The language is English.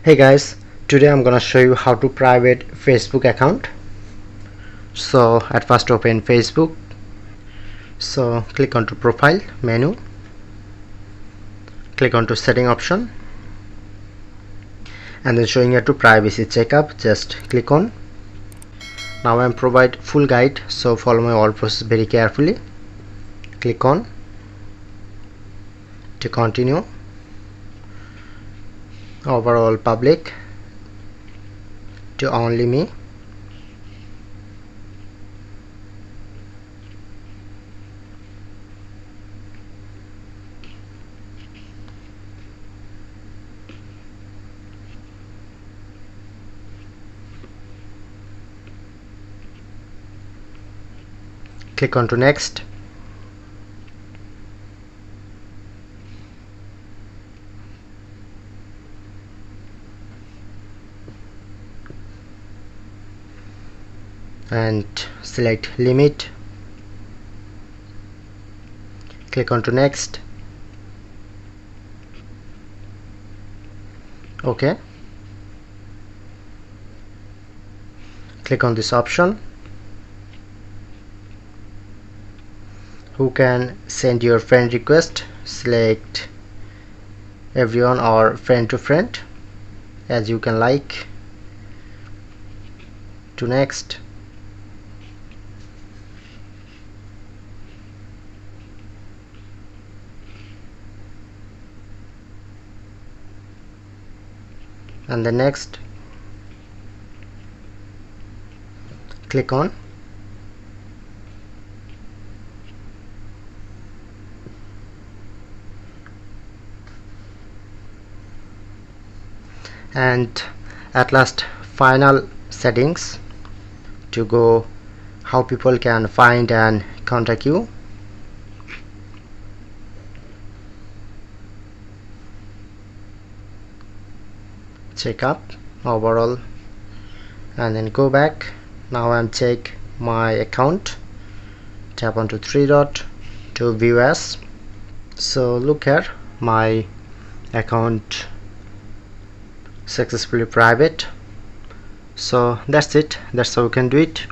Hey guys, today I'm gonna show you how to private Facebook account. So at first open Facebook. So click onto profile menu, click onto setting option, and then showing you to privacy checkup. Just click on. Now I'm provide full guide, so follow my all process very carefully. Click on to continue. Overall public to only me. Click on to next. And select limit. Click on to next. Okay. Click on this option. Who can send your friend request? Select everyone or friend to friend as you can like. To next. And the next. Click on. And at last final settings to go how people can find and contact you. Check up overall and then go back. Now I'm check my account, tap onto three dot to view as. So look here, my account successfully private. So that's it, that's how you can do it.